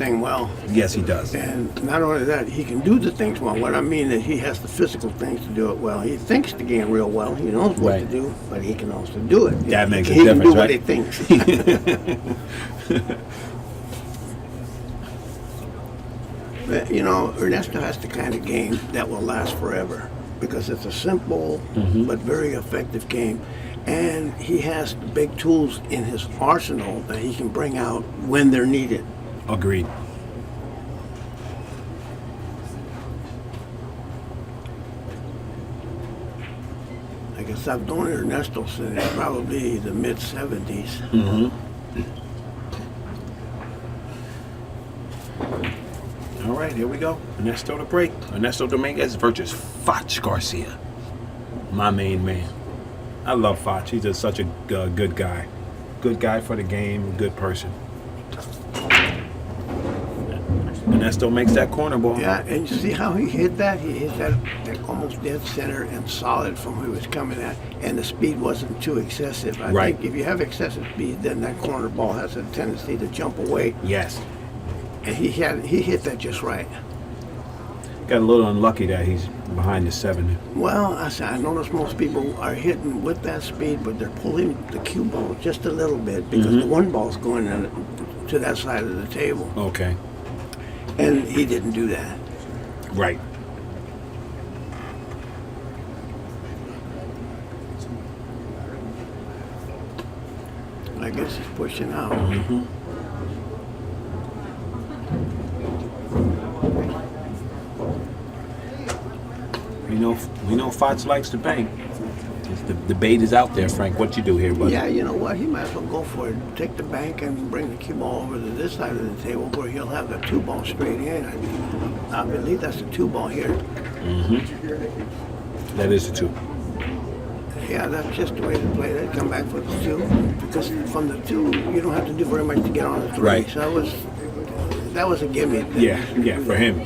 thing well. Yes, he does. And not only that, he can do the things well. What I mean is he has the physical things to do it well. He thinks the game real well. He knows what to do, but he can also do it. That makes a difference, right? He can do what he thinks. But, you know, Ernesto has the kind of game that will last forever because it's a simple but very effective game. And he has the big tools in his arsenal that he can bring out when they're needed. Agreed. I guess I've known Ernesto since probably the mid-70s. All right, here we go. Ernesto to break. Ernesto Dominguez versus Fach Garcia. My main man. I love Fach. He's just such a good guy. Good guy for the game, good person. Ernesto makes that corner ball. Yeah, and you see how he hit that? He hit that almost dead center and solid from where he was coming at. And the speed wasn't too excessive. I think if you have excessive speed, then that corner ball has a tendency to jump away. Yes. And he hit that just right. Got a little unlucky that he's behind the 7. Well, I notice most people are hitting with that speed, but they're pulling the cue ball just a little bit because the one ball's going to that side of the table. Okay. And he didn't do that. Right. I guess he's pushing out. We know Fach likes to bang. The bait is out there, Frank. What you do here, buddy? Yeah, you know what? He might as well go for it. Take the bank and bring the cue ball over to this side of the table where he'll have the 2 ball straight in. I believe that's the 2 ball here. That is the 2. Yeah, that's just the way to play it. Come back for the 2. Because from the 2, you don't have to do very much to get on the 3. Right. So that was a gimme. Yeah, for him.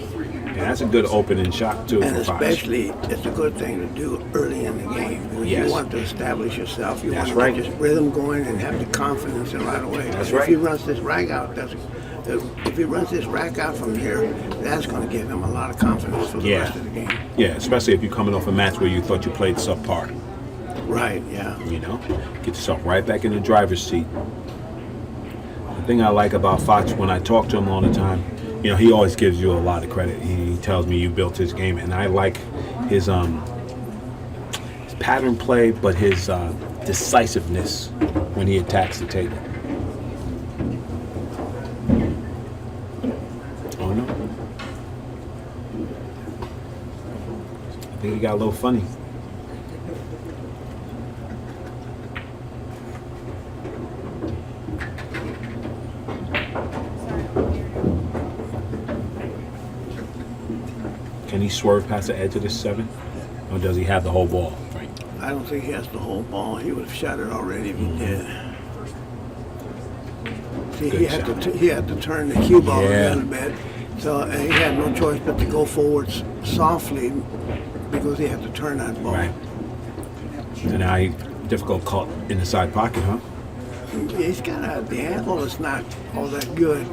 Yeah, that's a good opening shot, too, And for Fach. especially, it's a good thing to do early in the game. When Yes. you want to establish yourself, you That's want to right. get your rhythm going and have the confidence in right away. That's If right. he runs this rack out, if he runs this rack out from here, that's going to give him a lot of confidence for the rest of the game. Yeah, especially if you're coming off a match where you thought you played subpar. Right, yeah. You know, get yourself right back in the driver's seat. The thing I like about Fach when I talk to him all the time, you know, he always gives you a lot of credit. He tells me you built his game, and I like his pattern play, but his decisiveness when he attacks the table. Oh no! I think he got a little funny. Can he swerve past the edge of this 7? Or does he have the whole ball, Frank? I don't think he has the whole ball. He would have shot it already if he did. See, he had to turn the cue ball a little bit. So he had no choice but to go forwards softly because he had to turn that ball. Right. And now he difficult caught in the side pocket, huh? He's got the angle is not all that good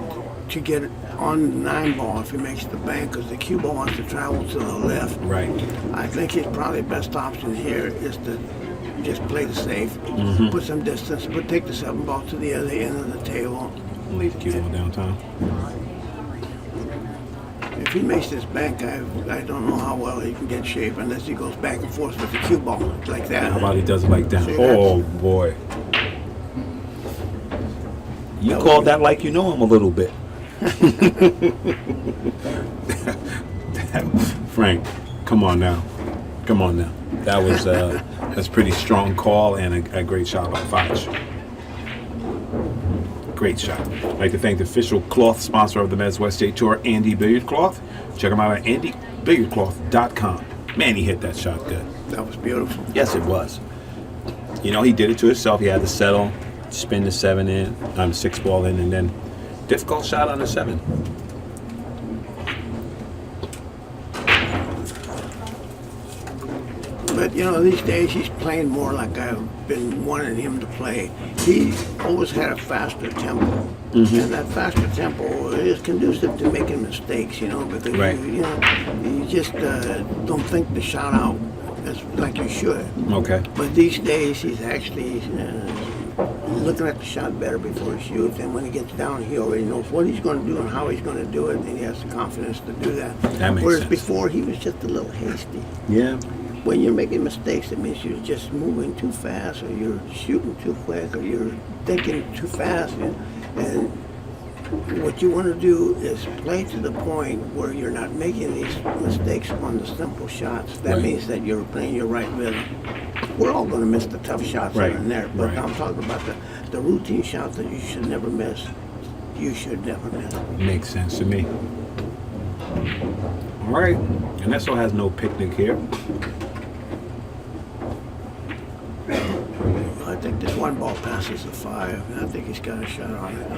to get it on the 9 ball if he makes the bank because the cue ball wants to travel to the left. Right. I think his probably best option here is to just play the safe, put some distance, but take the 7 ball to the other end of the table. Leave the cue ball downtown. If he makes this bank, I don't know how well he can get shape unless he goes back and forth with the cue ball like that. How about he does it like that? See, Oh boy. You called that like you know him a little bit. Frank, come on now. That was that's a pretty strong call and a great shot by Fach. Great shot. I'd like to thank the official cloth sponsor of the Meds West State Tour, Andy Billiard Cloth. Check them out at andybilliardcloth.com. Man, he hit that shot good. That was beautiful. Yes, it was. You know, he did it to himself. He had to settle, spin the 7 in, 6 ball in, and then difficult shot on the 7. But these days he's playing more like I've been wanting him to play. He always had a faster tempo, and that faster tempo is conducive to making mistakes. Because Right. you just don't think the shot out as like you should. Okay. But these days he's actually looking at the shot better before he shoots, and when he gets down, he already knows what he's going to do and how he's going to do it, and he has the confidence to do that. That makes Whereas sense. before he was just a little hasty. Yeah. When you're making mistakes, it means you're just moving too fast, or you're shooting too quick, or you're thinking too fast. And what you want to do is play to the point where you're not making these mistakes on the simple shots. That Right. means that you're playing your right rhythm. We're all going to miss the tough shots Right. here and there, but Right. I'm talking about the routine shots that you should never miss. You should never miss. Makes sense to me. All right. Ernesto has no picnic here. I think this one ball passes a 5. I think he's got a shot on it.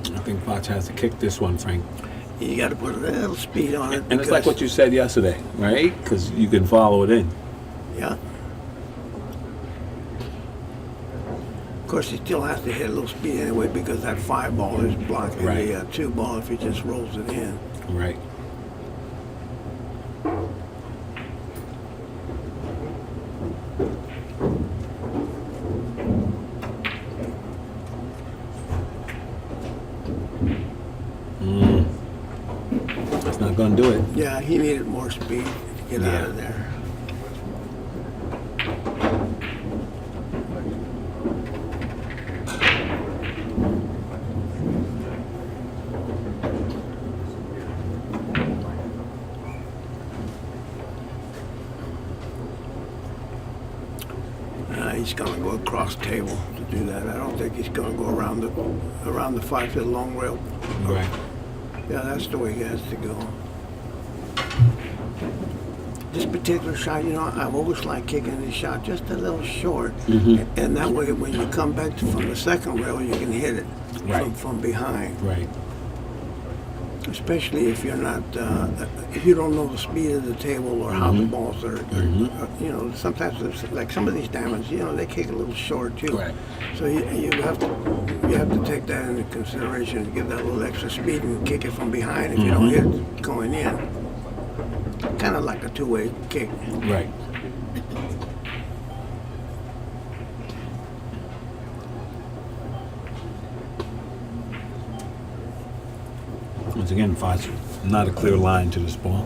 I think Fach has to kick this one, Frank. You got to put a little speed on it. And it's like what you said yesterday, right? Because you can follow it in. Yeah. Of course, he still has to hit a little speed anyway because that 5 ball is blocking Right. the 2 ball if he just rolls it in. Right. That's not going to do it. Yeah, he needed more speed to get out of there. He's going to go across table to do that. I don't think he's going to go around the 5-foot long rail. Right. Yeah, that's the way he has to go. This particular shot, I've always liked kicking this shot just a little short, and that way when you come back from the second rail, you can hit it Right. from behind. Right. Especially if you're not, if you don't know the speed of the table or how the balls are. Sometimes it's like some of these diamonds, they kick a little short too. Right. So you have to take that into consideration to give that little extra speed and kick it from behind if you don't hit it going in. Kind of like a two-way kick. Right. Once again, Fach, not a clear line to this ball.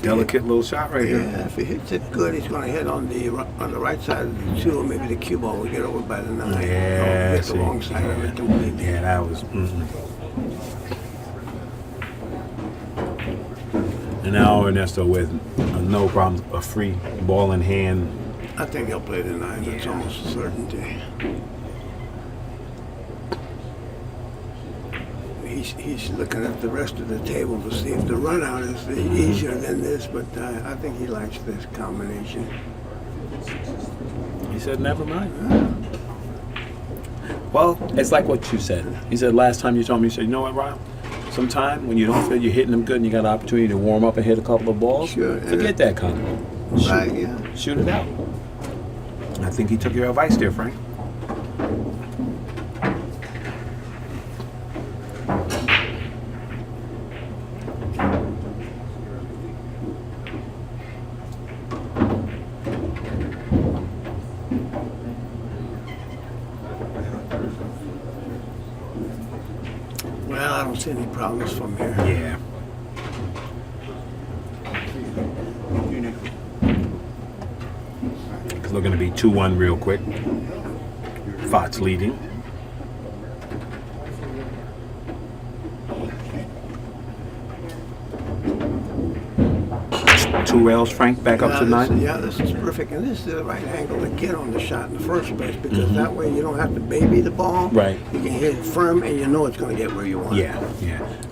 Delicate little shot right here. Yeah, if he hits it good, he's going to hit on the right side of the 2, or maybe the cue ball will get over by the 9. Yeah, Or hit see, the wrong side of it completely. Yeah, that was. And now Ernesto with no problem, a free ball in hand. I think he'll play the 9. That's almost a certainty. He's looking at the rest of the table to see if the run out is easier than this, but I think he likes this combination. He said, never mind. Well, it's like what you said. He said, last time you told me, you said, you know what, Rob? Sometime when you don't feel you're hitting them good and you got an opportunity to warm up and hit a couple of balls, Sure, forget that comment. Right, yeah. Shoot it out. I think he took your advice there, Frank. Well, I don't see any problems from here. Yeah. It's looking to be 2-1 real quick. Fach leading. 2 rails, Frank, back up to 9. This is perfect, and this is the right angle to get on the shot in the first place, because that way you don't have to baby the ball. Right. You can hit it firm, and you know it's going to get where you want. Yeah.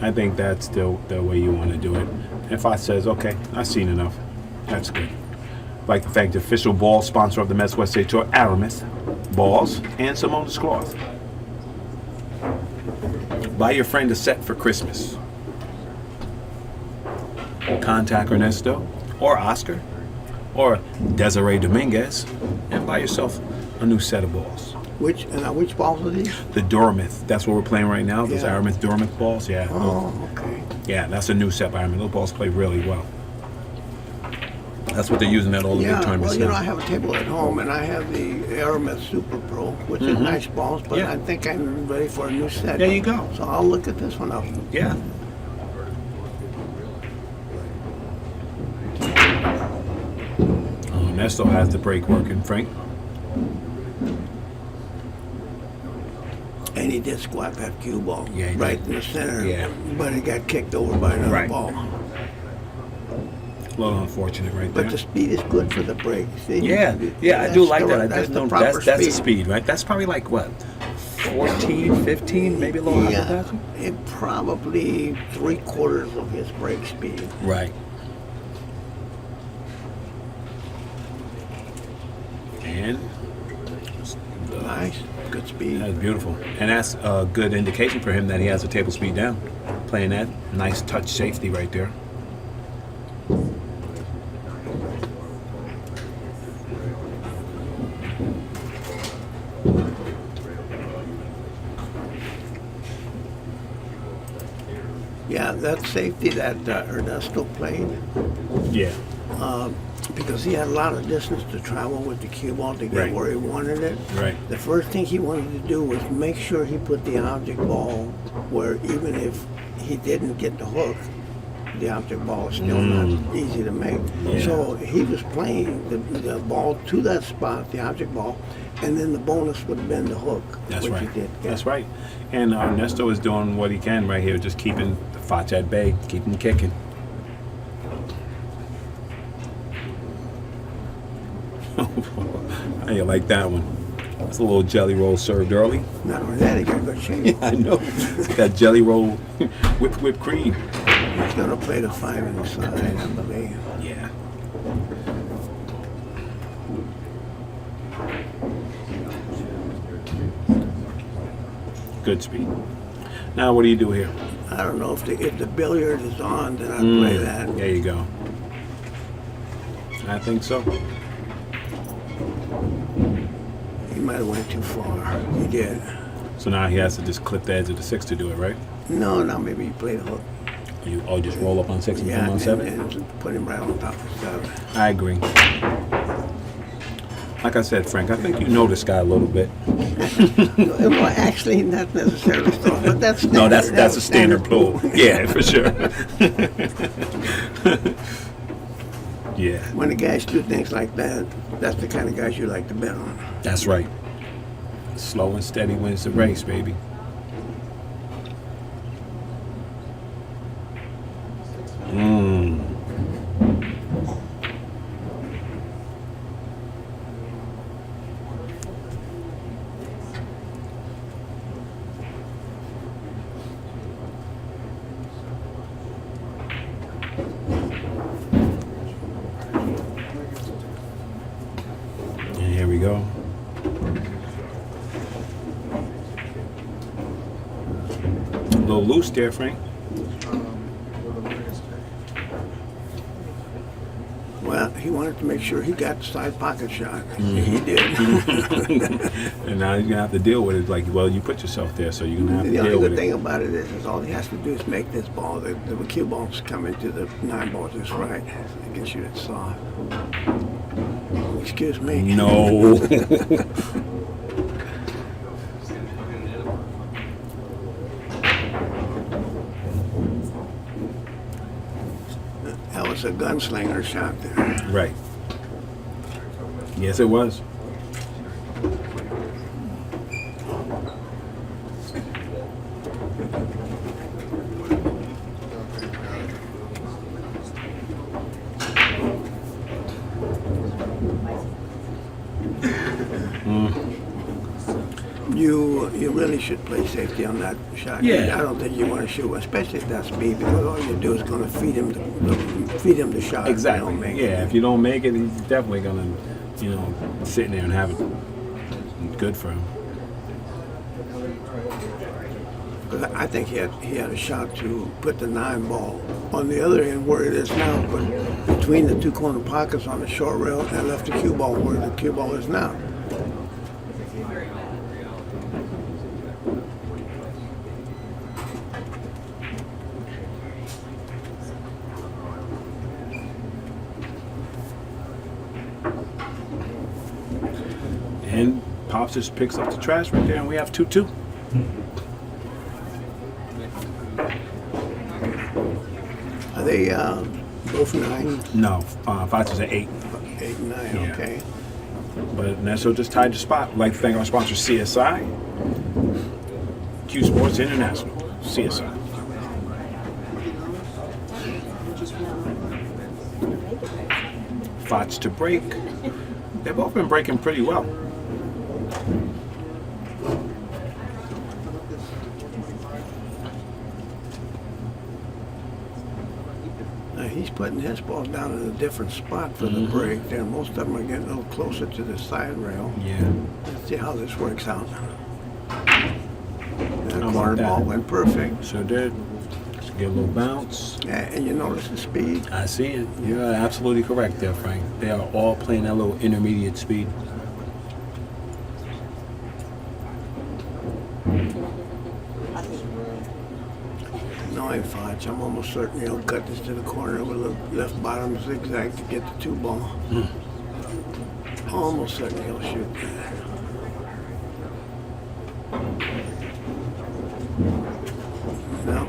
I think that's the way you want to do it. If I says, okay, I've seen enough. That's good. I'd like to thank the official ball sponsor of the Mets West State Tour, Aramis Balls, and Simone's Cloth. Buy your friend a set for Christmas. Contact Ernesto or Oscar or Desiree Dominguez and buy yourself a new set of balls. Which balls are these? The Duramith. That's what we're playing right now. Those Yeah. Aramith Duramith balls. Yeah. Oh, okay. Yeah, that's a new set by Aramith. Those balls play really well. That's what they're using at all the big tournaments well, now. I have a table at home, and I have the Aramis Super Pro, which is nice balls, but Yeah. I think I'm ready for a new set. There you go. So I'll look at this one up. Yeah. Oh, Ernesto has the brake working, Frank. And he did squat that cue ball Yeah, he right did. in the center, Yeah. but it got kicked over by another Right. ball. A little unfortunate right there. But the speed is good for the break. See? Yeah, I That's do like the- that. I That's just the know proper that's the speed, right? That's probably like what, 14, 15, maybe a little higher than Yeah, that. it probably 3/4 of his break speed. Right. And Nice, good speed. that's beautiful. And that's a good indication for him that he has a table speed down. Playing that nice touch safety right there. Yeah, that safety that Ernesto played, Yeah. because he had a lot of distance to travel with the cue ball to get Right. where he wanted it. Right. The first thing he wanted to do was make sure he put the object ball where even if he didn't get the hook, the object ball is still not easy to make. Yeah. So he was playing the ball to that spot, the object ball, and then the bonus would have been the hook. That's which right. He did get. That's right. And Ernesto is doing what he can right here, just keeping the Fach at bay, keep him kicking. How you like that one? It's a little jelly roll served early. Not only that, he got good shape. I know. It's got jelly roll whipped cream. He's going to play the 5 inside, I believe. Yeah. Good speed. Now what do you do here? I don't know if the billiard is on, then I'd play that. There you go. I think so. He might have went too far. He did. So now he has to just clip the edge of the 6 to do it, right? No, maybe he played a hook. You just roll up on 6 and Yeah, come on 7? and put him right on top of 7. I agree. Like I said, Frank, I think you know this guy a little bit. Well, actually, not necessarily so, but that's No, standard. that's a standard pool. pull. Yeah, for sure. Yeah, When the guys do things like that, that's the kind of guys you like to bet on. that's right. Slow and steady wins the race, baby. And here we go. A little loose there, Frank. Well, he wanted to make sure he got the side pocket shot. He did. And now he's gonna have to deal with it. Like, well, you put yourself there, so you're gonna have to The only deal good with thing it. about it is all he has to do is make this ball, the cue balls come into the 9 ball just right. I can shoot it soft. Excuse me. No. That was a gunslinger shot there. Right. Yes, it was. you really should play safety on that shot. Yeah. I don't think you want to shoot, especially at that speed, because all you do is going to feed him the shot. Exactly. If you don't make Yeah, it. if you don't make it, he's definitely gonna, sit in there and have it good for him. 'Cause I think he had a shot to put the 9 ball on the other end where it is now, but between the 2 corner pockets on the short rail, and left the cue ball where the cue ball is now. And Pops just picks up the trash right there, and we have 2-2. Are they both 9? No, Fach is at 8. 8 and 9, Yeah. okay. But Ernesto just tied the spot. I'd like to thank our sponsor, CSI, Q Sports International, CSI. Fach to break. They've both been breaking pretty well. He's putting his balls down in a different spot for the break. There, most of them are getting a little closer to the side rail. Yeah. Let's see how this works out. That How corner about that? ball went perfect. Sure did. Just get a little bounce. Yeah, and you notice the speed. I see it. You're absolutely correct there, Frank. They are all playing that little intermediate speed. Knowing Fach, I'm almost certain he'll cut this to the corner with a left bottom zigzag to get the 2 ball. Almost certain he'll shoot that. No.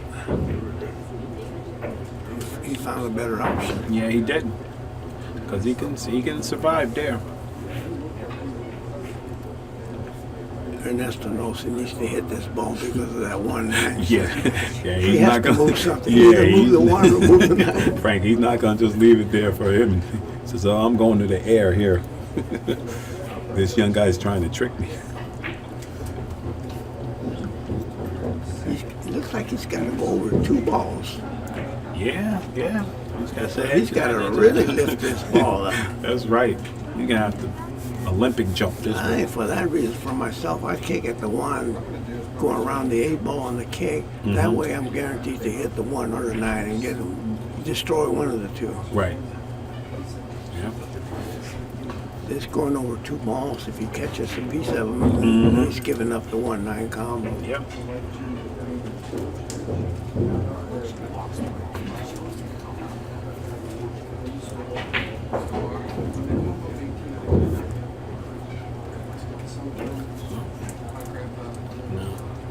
He found a better option. Yeah, he did. Because he can survive there. Ernesto knows he needs to hit this ball because of that 1-9. Yeah, yeah, He he's has not to gonna move something. Yeah, Either move the 1 or move the 9. Frank, he's not gonna just leave it there for him. He says, "Oh, I'm going to the air here." This young guy's trying to trick me. It looks like he's got to go over 2 balls. Yeah. He's got to really lift this ball up. That's right. You're gonna have to Olympic jump this one. For that reason, for myself, I kick at the 1, going around the 8 ball on the kick. That way, I'm guaranteed to hit the 1 or the 9 and get him, destroy one of the 2. Right. Yeah. This going over 2 balls, if he catches a piece of them, he's giving up the 1-9 combo. Yep.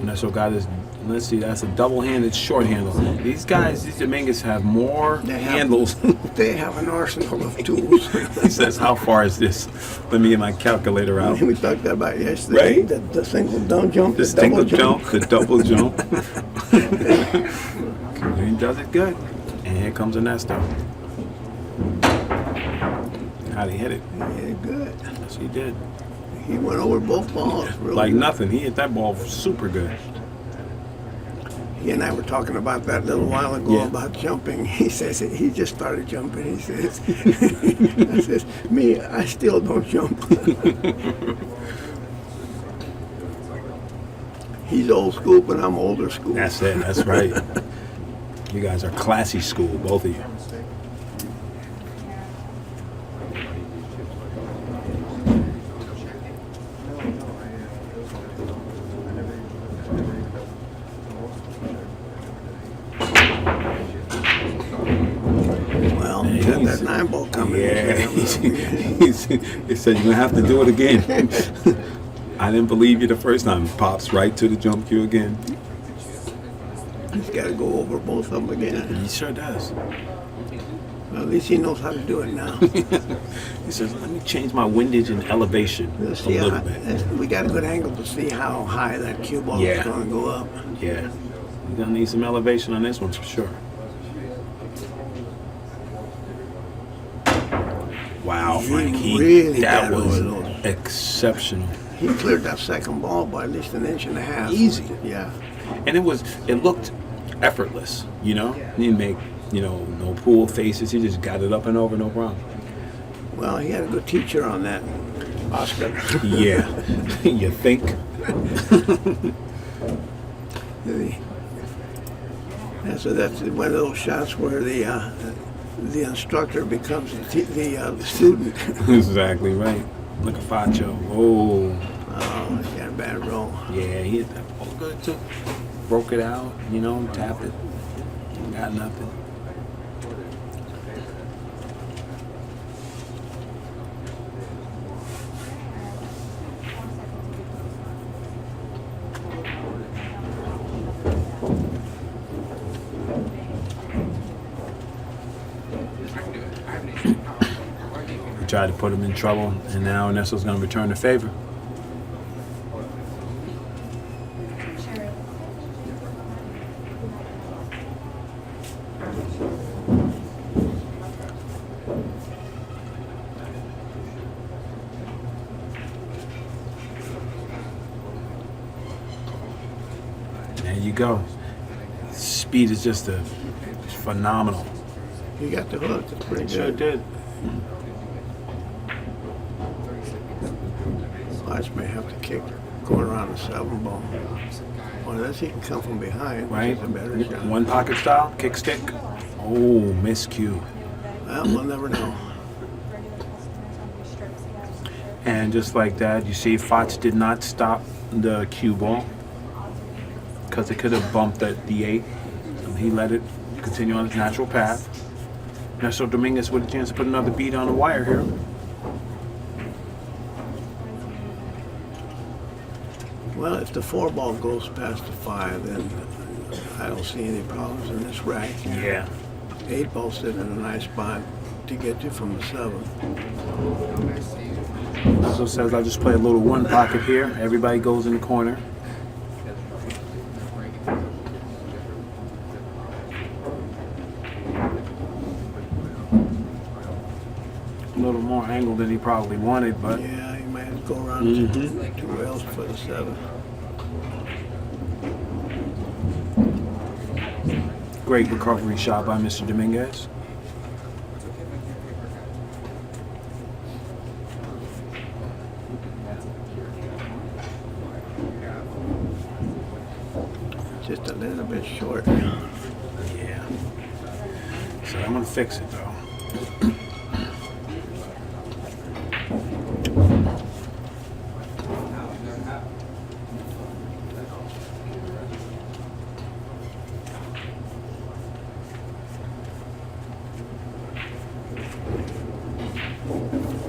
Ernesto got his, let's see, that's a double-handed short handle. These Dominguez have more handles. They have an arsenal of tools. He says, "How far is this? Let me get my calculator out." We talked about yesterday. Right. The single down jump, The single jump, the double jump. He does it good. And here comes Ernesto. How'd he hit it? Yeah, good. Yes, he did. He went over both balls. Really Like good. nothing. He hit that ball super good. He and I were talking about that a little while ago Yeah. about jumping. He says he just started jumping. He says, I says, me, I still don't jump. He's old school, but I'm older school. That's it. That's right. You guys are classy school, both of you. Well, he got that 9 ball coming. Yeah. He said, "You're going to have to do it again." I didn't believe you the first time. Pops right to the jump cue again. He's got to go over both of them again. He sure does. Well, at least he knows how to do it now. He says, "Let me change my windage and elevation Let's a see little how, bit." we got a good angle to see how high that cue ball Yeah. is going to go up. Yeah. You're going to need some elevation on this one for sure. Wow, Frank. really That got was over those. exceptional. he cleared that second ball by at least an inch and a half. Easy. Yeah. And it looked effortless, you know? He didn't make, no pool faces. He just got it up and over, no problem. Well, he had a good teacher on that, Oscar. Yeah. You think? Yeah, so that's one of those shots where the instructor becomes the student. Exactly right. Look at Facho. Oh. Oh, he got a bad roll. Yeah, he hit that ball good too. Broke it out, tapped it. Got nothing. We tried to put him in trouble, and now Ernesto's going to return the favor. There you go. Speed is just phenomenal. He got the hook. That's pretty Sure good. did. Fach may have to kick going around the 7 ball. Well, unless he can come from behind, Right? which is a better shot. One pocket style, kick stick. Oh, miscue. Well, we'll never know. And just like that, you see Fach did not stop the cue ball because it could have bumped at the 8. He let it continue on its natural path. Ernesto Dominguez with a chance to put another beat on the wire here. Well, if the 4 ball goes past the 5, then I don't see any problems in this rack. Yeah. 8 ball sitting in a nice spot to get you from the 7. Also says I'll just play a little one pocket here. Everybody goes in the corner. A little more angle than he probably wanted, but Yeah, he might have to go around 2 rails for the 7. great recovery shot by Mr. Dominguez. Just a little bit short. Yeah. So I'm gonna fix it though.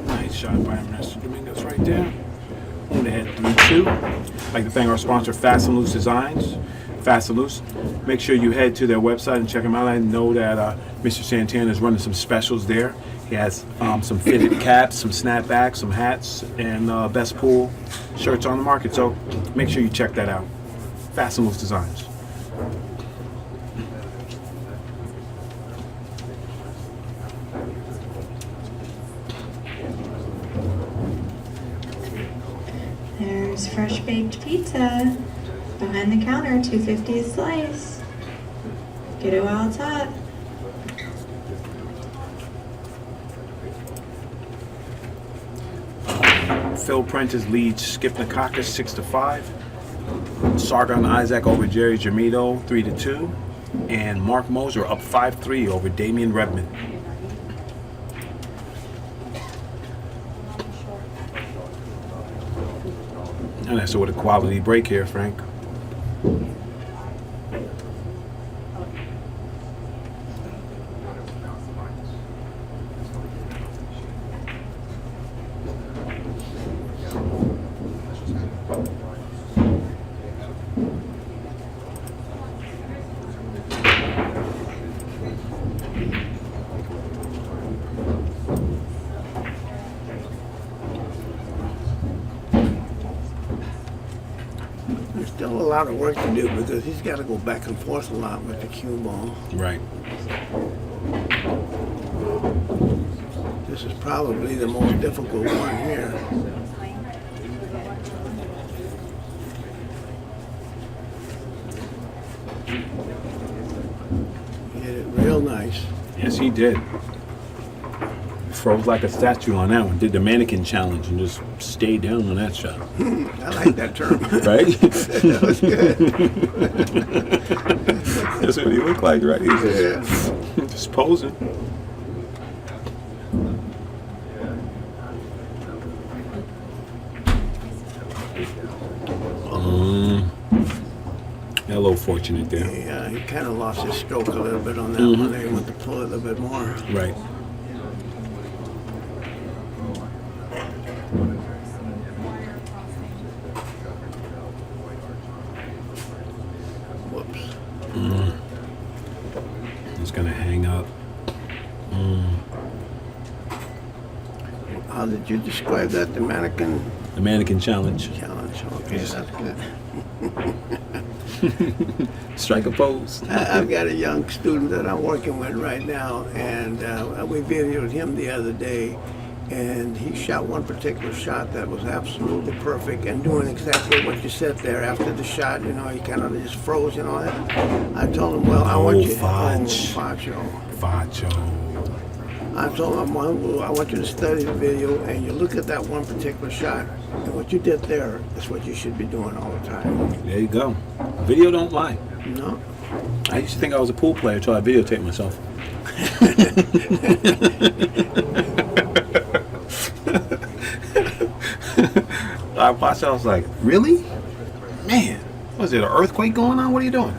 Nice shot by Ernesto Dominguez right there. On the head 3-2. I'd like to thank our sponsor, Fast and Loose Designs. Fast and Loose. Make sure you head to their website and check them out. I know that Mr. Santana is running some specials there. He has some fitted caps, some snapbacks, some hats, and best pool shirts on the market. So make sure you check that out. Fast and Loose Designs. There's fresh baked pizza behind the counter, $2.50 a slice. Get it while it's hot. Phil Prentice leads Skip Nakakis 6-5. Sargon Isaac over Jerry Jamito 3-2. And Mark Moser up 5-3 over Damian Redmond. And that's what a quality break here, Frank. There's still a lot of work to do because he's got to go back and forth a lot with the cue ball. Right. This is probably the most difficult one here. Real nice. Yes, he did. Froze like a statue on that one. Did the mannequin challenge and just stayed down on that shot. I like that term. Right? That was good. That's what he looked like, right? He was Yeah. just posing. A little fortunate there. Yeah, he kind of lost his stroke a little bit on that one. They went to pull it a little bit more. Right. Whoops. He's going to hang up. How did you describe that? The mannequin The mannequin challenge. challenge. Okay, Yes. that's good. Strike a pose. I've got a young student that I'm working with right now, and we videoed him the other day, and he shot one particular shot that was absolutely perfect and doing exactly what you said there. After the shot, you know, he kind of just froze and all that. I told him, well, I want you... Fach. Facho. I told him, well, I want you to study the video, and you look at that one particular shot, and what you did there is what you should be doing all the time. There you go. Video don't lie. No? I used to think I was a pool player until I videotaped myself. I watched it, I was like, really? Man, was there an earthquake going on? What are you doing?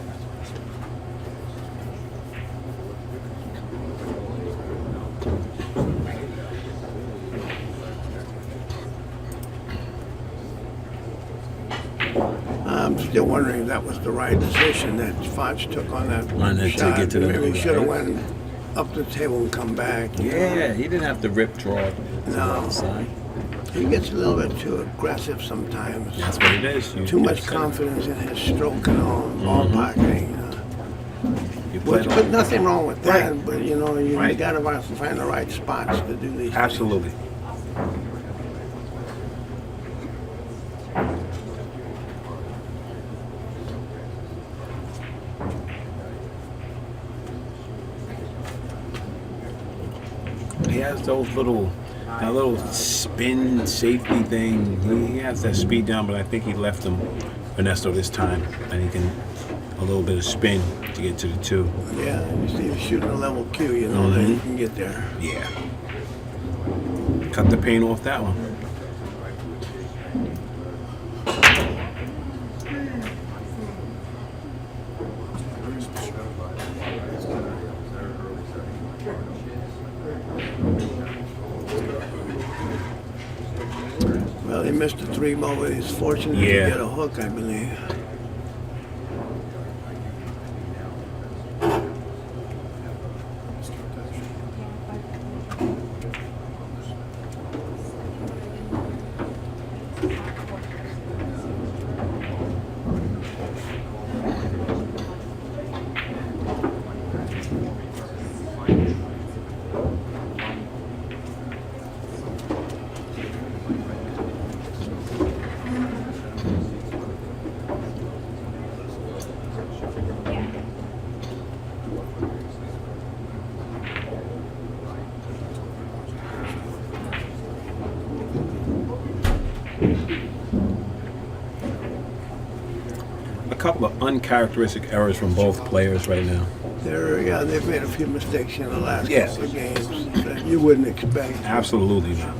I'm still wondering if that was the right decision that Fach took on that To shot. get to the Maybe he middle, should have right? went up the table and come back. you know. Yeah, he didn't have to rip draw to the No. outside. He gets a little bit too aggressive sometimes. That's what it is. Too much confidence in his stroke and all pocketing. You play it But nothing wrong with that. Right. But you know, you Right. gotta find the right spots to do these. Absolutely. He has those that little spin safety thing. He has that speed down, but I think he left him Ernesto this time, and he can a little bit of spin to get to the two. Yeah, you see, he's shooting a level Q. You know that you can get there. Yeah. Cut the paint off that one. Well, he missed the 3-ball, but he's fortunate Yeah. to get a hook, I believe. A couple of uncharacteristic errors from both players right now. They've made a few mistakes in the last Yes. couple of games that you wouldn't expect. Absolutely not.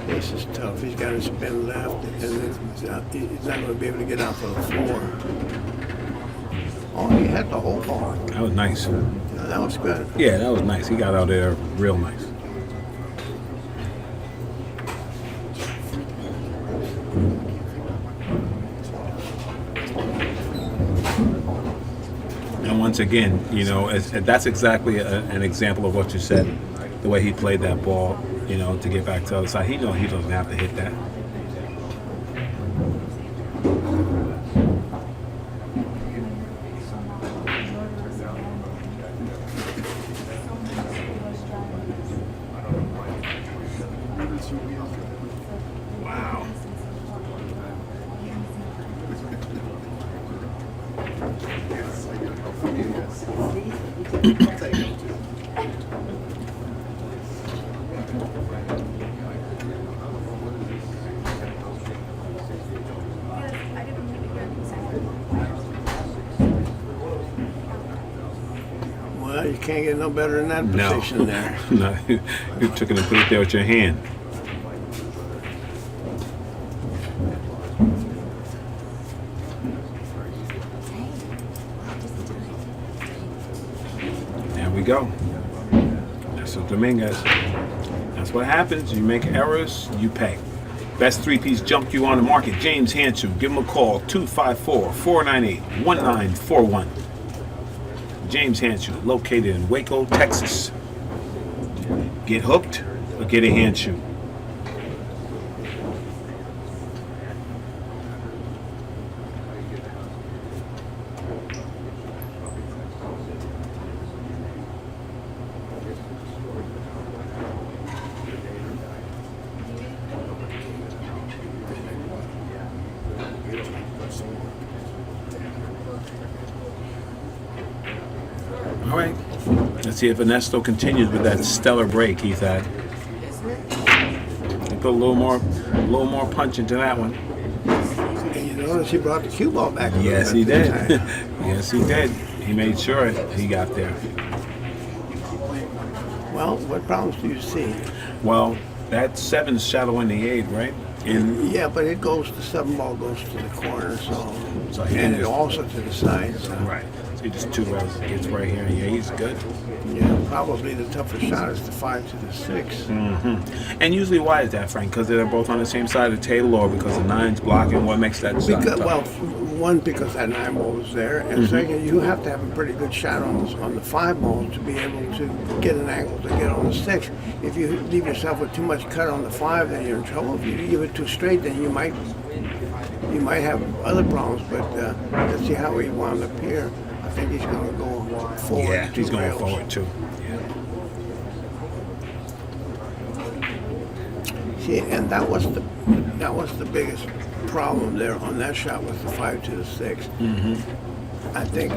This is tough. He's got to spin left, and he's not going to be able to get out for the floor. Oh, he had the whole ball. That was nice. Yeah, that was good. Yeah, that was nice. He got out there real nice. And once again, you know, that's exactly an example of what you said. The way he played that ball, you know, to get back to the other side. He knows he doesn't have to hit that. Wow. Well, you can't get no better than that No. position there. No, you took it and put it there with your hand. There we go. That's Dominguez. That's what happens. You make errors, you pay. Best three-piece jump you on the market. James Hansu. Give him a call. 254-498-1941. James Hansu, located in Waco, Texas. Get hooked or get a hand shoe. All right. Let's see if Ernesto continues with that stellar break he's had. He put a little more punch into that one. And you notice he brought the cue ball back. a little Yes, bit he this did. time. Yes, he did. He made sure he got there. Well, what problems do you see? Well, that 7's shadowing the 8, right? And Yeah, but it goes, the 7 ball goes to the corner, so he and can it also to the side. So. right. So he just 2 rows gets right here. Yeah, he's good. Yeah, probably the toughest shot is the 5 to the 6. And usually, why is that, Frank? Because they're both on the same side of the table, or because the 9's blocking? What makes that shot Because, tough? well, one, because that 9 ball was there, and second, you have to have a pretty good shot on the 5 ball to be able to get an angle to get on the 6. If you leave yourself with too much cut on the 5, then you're in trouble. If you give it too straight, then you might have other problems. But let's see how he wound up here. I think he's going to go forward. Yeah, he's going rails. forward too. Yeah. See, and that was the biggest problem there on that shot was the 5 to the 6. I think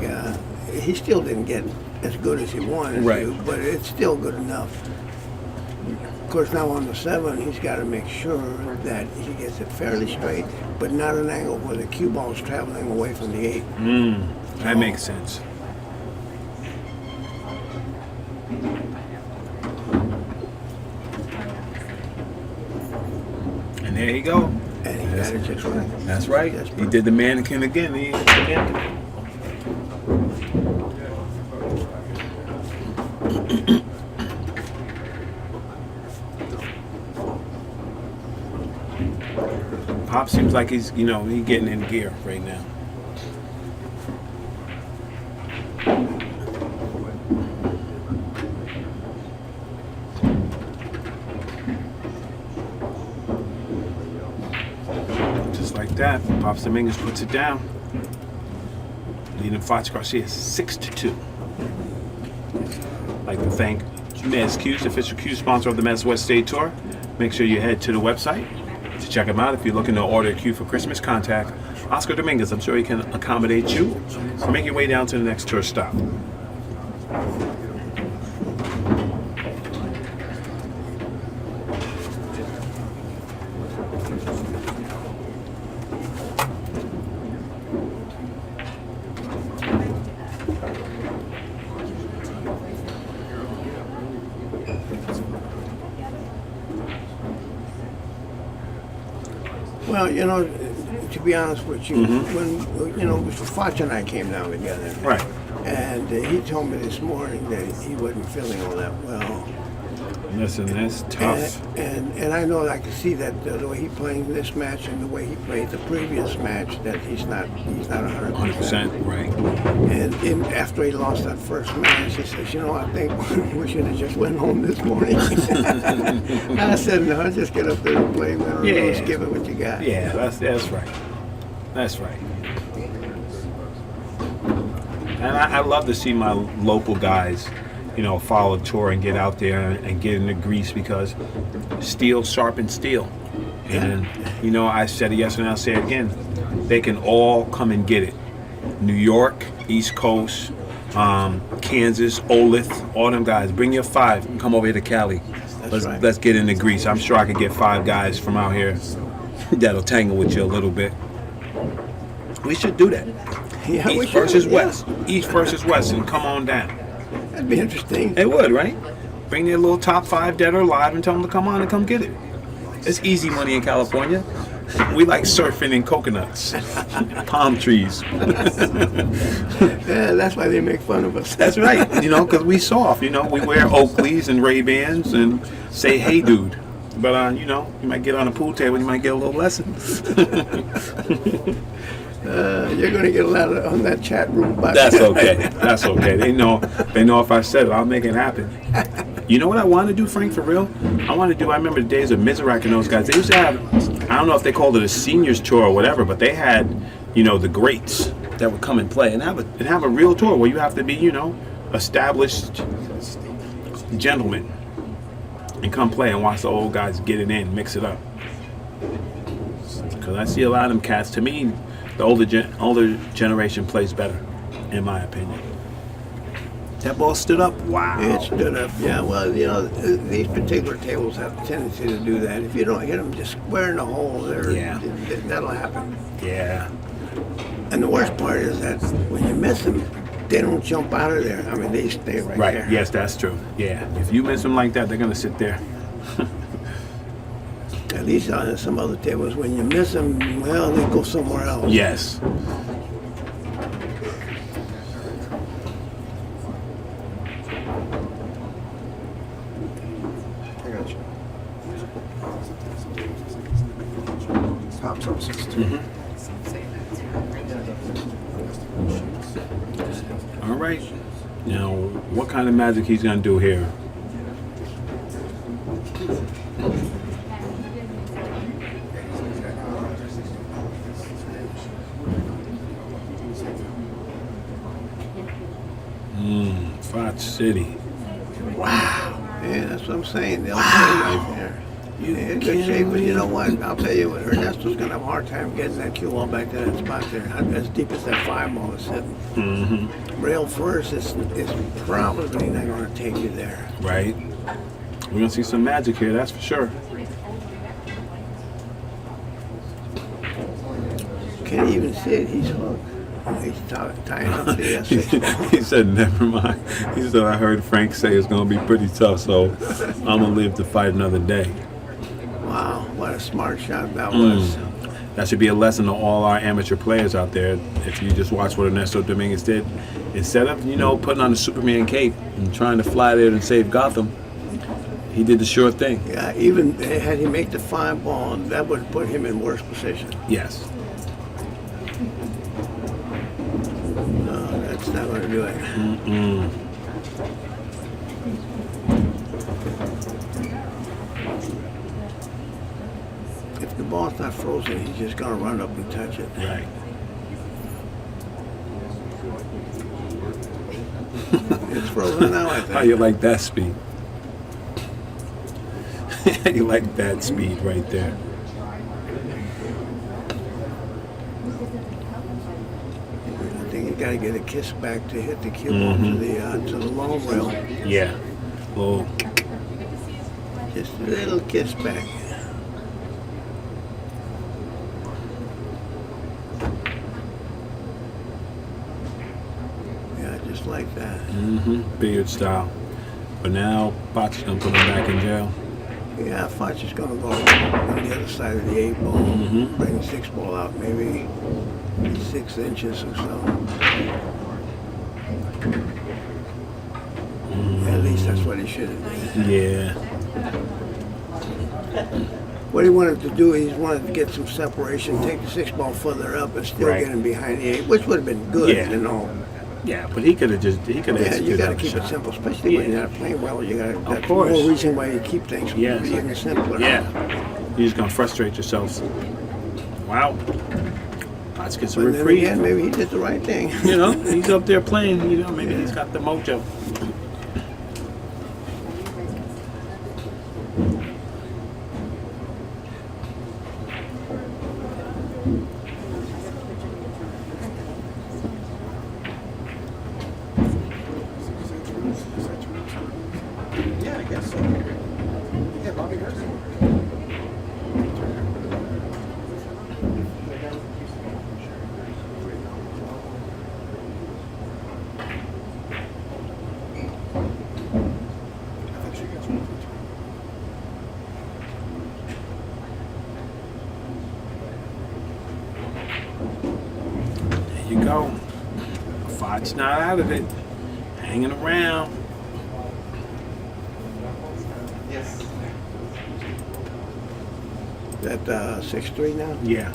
he still didn't get as good as he wanted Right. to, but it's still good enough. Of course, now on the 7, he's got to make sure that he gets it fairly straight, but not an angle where the cue ball is traveling away from the 8. That makes sense. And there you go. And he got it just right. That's right. That's He did the mannequin again. He again. Pop seems like he's getting in gear right now. Just like that, Pops Dominguez puts it down. Leading Fach Garcia 6-2. I'd like to thank Mez Q's, official Q sponsor of the Mez West State Tour. Make sure you head to the website to check him out. If you're looking to order a Q for Christmas, contact Oscar Dominguez. I'm sure he can accommodate you. So make your way down to the next tour stop. Well, to be honest with you, when Fach and I came down together, Right. and he told me this morning that he wasn't feeling all that well. Listen, that's tough. And I know I can see that the way he played this match and the way he played the previous match, that he's not 100%. 100%, right. And after he lost that first match, he says, I think we should have just went home this morning. I said, no, just get up there and play with him. Yeah. Just give it what you got. Yeah, that's right. That's right. And I love to see my local guys, follow the tour and get out there and get in the grease, because steel sharpens steel. And, I said it yesterday and I'll say it again. They can all come and get it. New York, East Coast, Kansas, Olith, all them guys. Bring your 5 and come over here to Cali. right. Let's get into Greece. I'm sure I could get 5 guys from out here that'll tangle with you a little bit. We should do that. Yeah, we East should, versus yeah. West. East versus West, and come on down. That'd be interesting. It would, right? Bring their little top 5 dead or alive and tell them to come on and come get it. It's easy money in California. We like surfing and coconuts, palm trees. Yeah, that's why they make fun of us. That's right, because we soft. We wear Oakleys and Ray-Bans and say, hey, dude. But, you might get on a pool table, you might get a little lesson. You're going to get a lot on that chat room. That's okay. That's okay. They know if I said it, I'll make it happen. You know what I want to do, Frank, for real? I remember the days of Mizrak and those guys. They used to have, I don't know if they called it a seniors tour or whatever, but they had, the greats that would come and play and have a real tour where you have to be, established gentlemen and come play and watch the old guys get it in, mix it up. Because I see a lot of them cats. To me, the older generation plays better, in my opinion. That ball stood up. Wow. It stood up. Yeah, well, these particular tables have a tendency to do that. If you don't hit them just square in the hole, that'll happen. Yeah. And the worst part is that when you miss them, they don't jump out of there. I mean, they stay right there. Right. Yes, that's true. Yeah. If you miss them like that, they're going to sit there. At least on some other tables, when you miss them, well, they go somewhere else. Yes. I got you. Pops up 62. All right. Now, what kind of magic he's going to do here? Fach City. Wow. Yeah, that's what I'm saying. They'll play right there. Yeah, good shape, but you know what? I'll tell you what, Ernesto's going to have a hard time getting that cue ball back to that spot there, as deep as that 5 ball is sitting. Mm-hmm. Rail first is probably not going to take you there. Right. We're going to see some magic here, that's for sure. Can't even see it. He's hooked. He's tying up to the S6 He said, never mind. He said, I heard Frank say it's going to be pretty tough, so I'm going to live to fight another day. Wow, what a smart shot that was. That should be a lesson to all our amateur players out there. If you just watch what Ernesto Dominguez did, instead of, putting on the Superman cape and trying to fly there and save Gotham, he did the sure thing. Yeah, even had he made the 5 ball, that would put him in worse position. Yes. No, that's not going to do it. Mm-mm. If the ball's not frozen, he's just going to run up and touch it. Right. It's frozen now, I think. How you like that speed? How you like that speed right there? I think you got to get a kiss back to hit the cue ball to the long rail. Yeah. Well, Just a little kiss back. Yeah, just like that. billiard style. But now, Fach is going to put him back in jail. Yeah, Fach is going to go on the other side of the 8 ball, bring the 6 ball out, maybe 6 inches or so. At least that's what he should have done. Yeah. What he wanted to do, he wanted to get some separation, take the 6 ball further up, and still Right. get him behind the 8, which would have been good, Yeah. Yeah, but he could have Yeah, executed you got to that keep it shot. simple, especially when you're not playing well. You got that's course. more reason why you keep things Yes. even simpler. Yeah. You're just going to frustrate yourselves. Wow. Let's get some But then reprieve. again, maybe he did the right thing. He's up there playing, maybe he's got the mojo. There you go. Fach's not out of it. Hanging around. That 6-3 now? Yeah.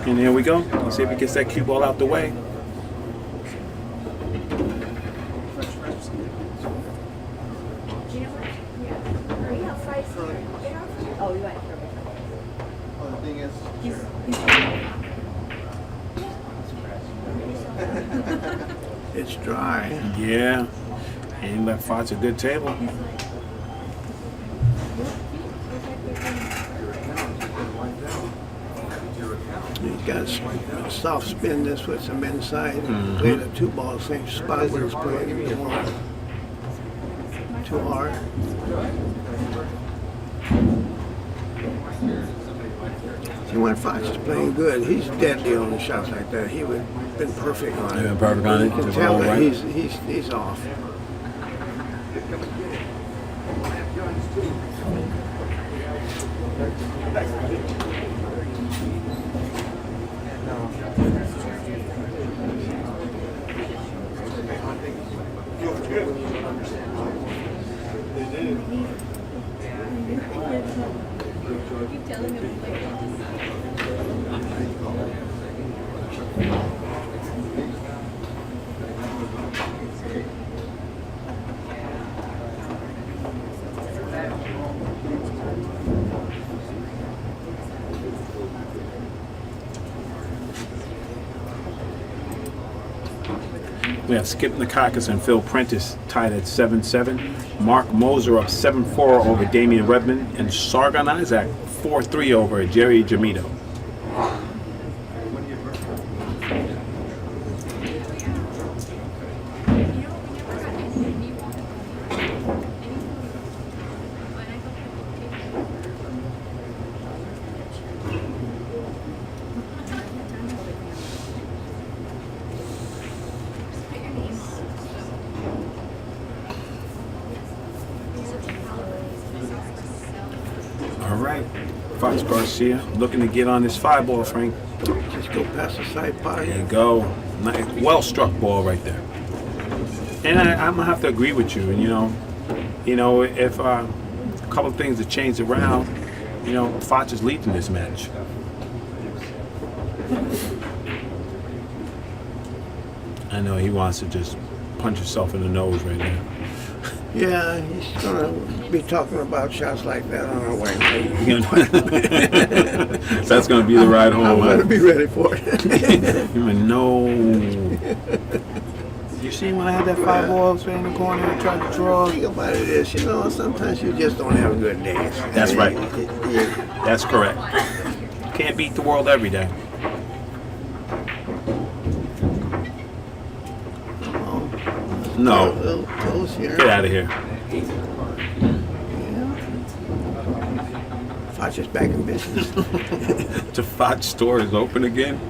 And there we go. Let's see if he gets that cue ball out the way. Oh, you went. Well, the thing is, It's dry. Yeah. And left Fach a good table. He's got to soft spin this with some inside. Play the 2 ball, same spot where he's playing before. Too hard. See, when Fox is playing good, he's deadly on the shots like that. He would have been perfect on it. Been perfect on it. You can Just tell roll that right. he's off. We have Skip Nikakis and Phil Prentice tied at 7-7. Mark Moser up 7-4 over Damian Redmond. And Sargon Isaac 4-3 over Jerry Jamito. All right. Fach Garcia looking to get on this 5-ball, Frank. Just go past the side pocket. There you go. Well struck ball right there. And I'm gonna have to agree with you. And you know, if a couple of things have changed around, Fach is leading this match. I know he wants to just punch himself in the nose right now. Yeah, he's gonna be talking about shots like that on our way home. That's gonna be the ride home. I'm Huh? gonna be ready for it. You know. You see when I had that 5-ball in the corner and tried to draw? The thing about it is, sometimes you just don't have good days. That's right. Yeah. That's correct. Can't beat the world every day. No. A little close here. Get out of here. Yeah. Fach is back in business. The Fach store is open again.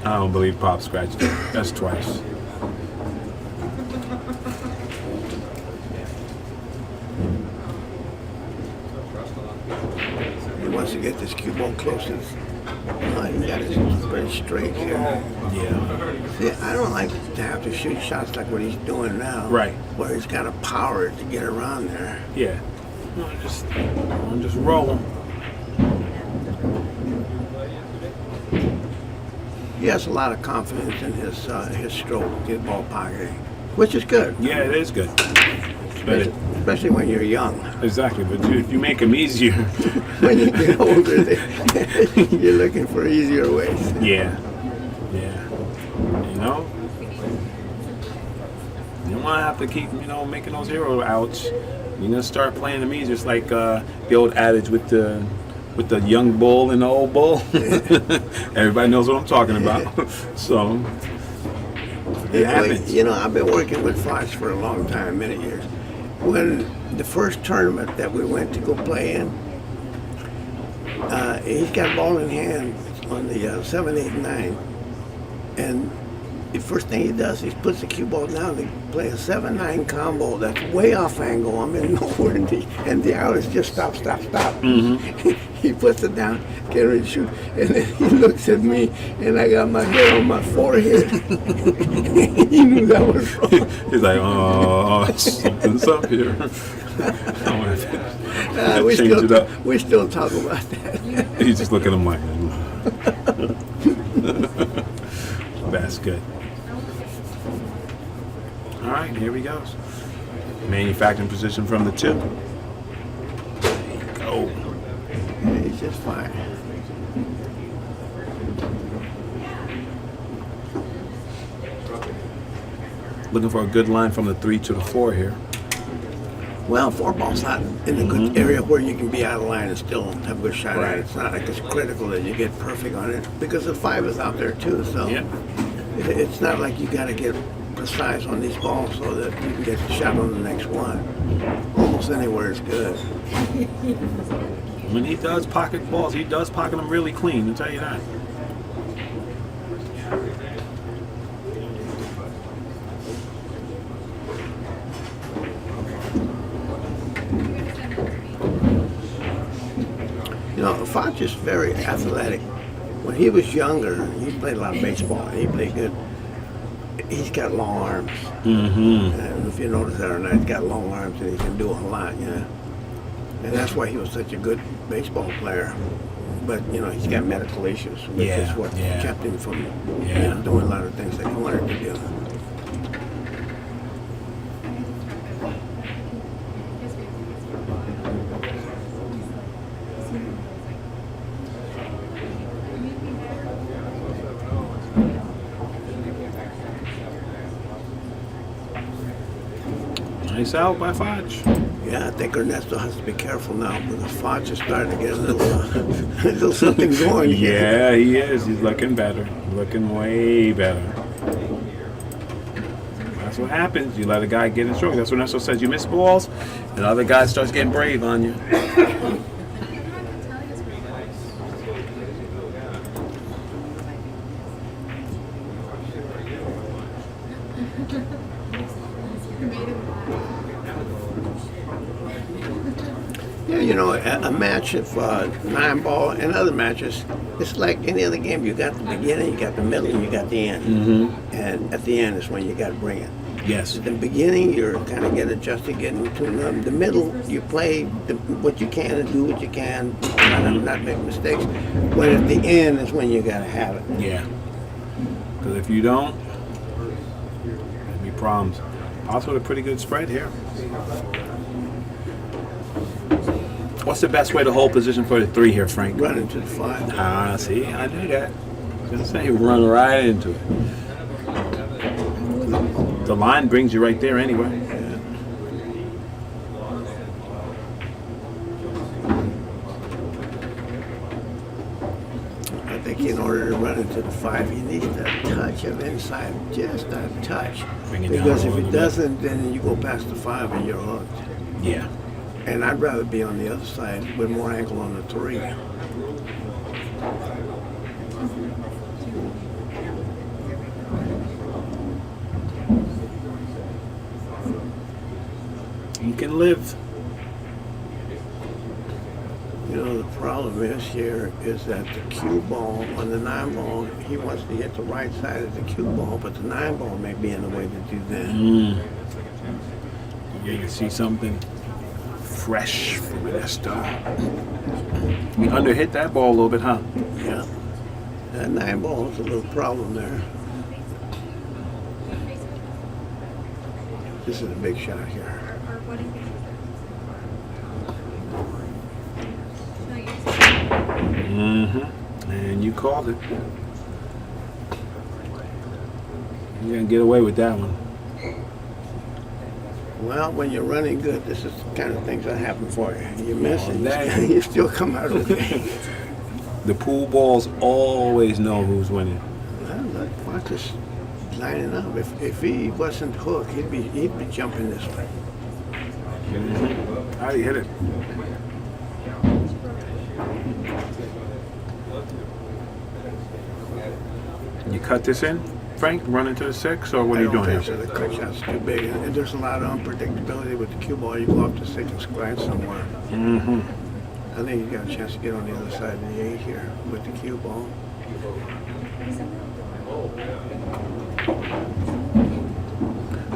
I don't believe Pop scratched it. That's twice. He wants to get this cue ball close to his line. He got it very straight here. Yeah. See, I don't like to have to shoot shots like what he's doing now. Right. Where he's got to power it to get around there. Yeah. I'm just rolling. He has a lot of confidence in his stroke, his ball pocketing, which is good. Yeah, it is good. Especially when you're young. Exactly, but if you make them easier. When you get older, you're looking for easier ways. Yeah. Yeah. You know? You don't want to have to keep, making those hero outs. You're going to start playing to me just like the old adage with the young bull and the old bull. Everybody knows what I'm talking about. So, it happens. I've been working with Fach for a long time, many years. When the first tournament that we went to go play in, he's got ball in hand on the 7, 8, 9. And the first thing he does, he puts the cue ball down to play a 7-9 combo that's way off angle. I'm in nowhere, and the out is just stop. Mm-hmm. He puts it down, get ready to shoot, and then he looks at me, and I got my hair on my forehead. He knew that was wrong. He's like, oh, something's up here. We still talk about that. He's just looking at him like, that's good. All right, here he goes. Manufacturing position from the 2. There you go. He's just fine. Looking for a good line from the 3 to the 4 here. Well, 4 ball's not in a good area where you can be out of line and still have a good shot at it. It's not like it's critical that you get perfect on it because the 5 is out there too. So it's not like you got to get precise on these balls so that you can get the shot on the next one. Almost anywhere is good. When he does pocket balls, he does pocket them really clean, I'll tell you that. Fach is very athletic. When he was younger, he played a lot of baseball. He played good. He's got long arms. Mm-hmm. And if you notice that or not, he's got long arms and he can do a lot, And that's why he was such a good baseball player. But, he's got medical issues, which is what kept him from doing a lot of things that he wanted to do. Nice out by Fach. Yeah, I think Ernesto has to be careful now because Fach is starting to get a little something going here. Yeah, he is. He's looking better. Looking way better. That's what happens. You let a guy get in stroke. That's what Ernesto says. You miss balls, and the other guy starts getting brave on you. A match of 9-ball and other matches, it's like any other game. You got the beginning, you got the middle, and you got the end. Mm-hmm. And at the end is when you got to bring it. Yes. At the beginning, you're kind of getting adjusted, getting tuned up. The middle, you play what you can and do what you can, not make mistakes. But at the end is when you got to have it. Yeah. Because if you don't, there'll be problems. Also, a pretty good spread here. What's the best way to hold position for the 3 here, Frank? Run into the 5. Ah, see, I knew that. Just say run right into it. The line brings you right there anyway. Yeah. I think in order to run into the 5, he needs that touch of inside, just a touch. Bring it Because down if a he little doesn't, then you go past the 5 and you're hooked. Yeah. And I'd rather be on the other side with more angle on the 3. You can live. The problem is here is that the cue ball on the 9-ball, he wants to hit the right side of the cue ball, but the 9-ball may be in the way to do that. You can see something fresh from Ernesto. We underhit that ball a little bit, huh? Yeah. That 9-ball is a little problem there. This is a big shot here. Mm-hmm. And you called it. You're going to get away with that one. Well, when you're running good, this is the kind of things that happen for you. You miss Oh, it, dang. you still come out okay. The pool balls always know who's winning. Well, look, Fach is lining up. If he wasn't hooked, he'd be jumping this way. How do you hit it? You cut this in, Frank? Run into the 6, or what are you doing I here? don't think so. The cut shot's too big. And there's a lot of unpredictability with the cue ball. You go off the 6 and glide somewhere. Mm-hmm. I think you got a chance to get on the other side of the 8 here with the cue ball.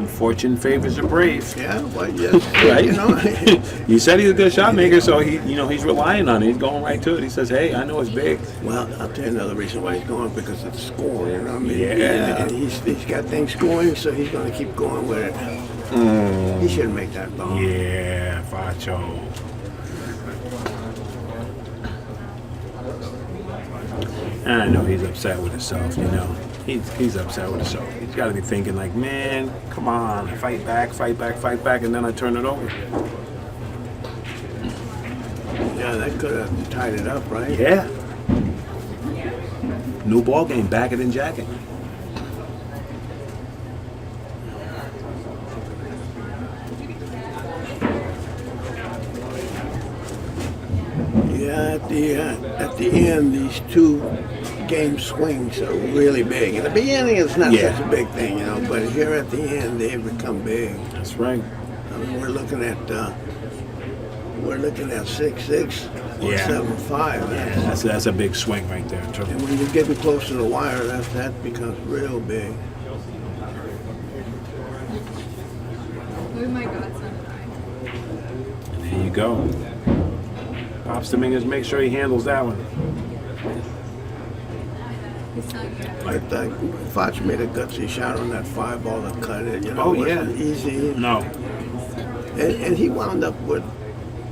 Fortune favors the brave. Yeah, well, yes. Right? You know, You said he's a good shot maker, so he's relying on it. He's going right to it. He says, "Hey, I know it's big." well, I'll tell you another reason why he's going, because it's scoring. You know what I mean? Yeah. And he's got things going, so he's going to keep going with it. He shouldn't make that ball. Yeah, Facho. And I know he's upset with himself, you know. He's upset with himself. He's got to be thinking like, man, come on, fight back, and then I turn it over. Yeah, that could have tied it up, right? Yeah. New ball game, back it and jack it. Yeah, at the end, these two game swings are really big. In the beginning, it's not Yeah. such a big thing, you know, but here at the end, they become big. That's right. I mean, we're looking at 6-6 or Yeah. 7-5. That's a big swing right there, too. And when you're getting close to the wire, that becomes real big. Who my godson and I. And there you go. Pops Dominguez, make sure he handles that one. His son, I thought Fach made a gutsy shot on that 5 ball to cut it. You know, Oh, it wasn't yeah. easy. No. And he wound up with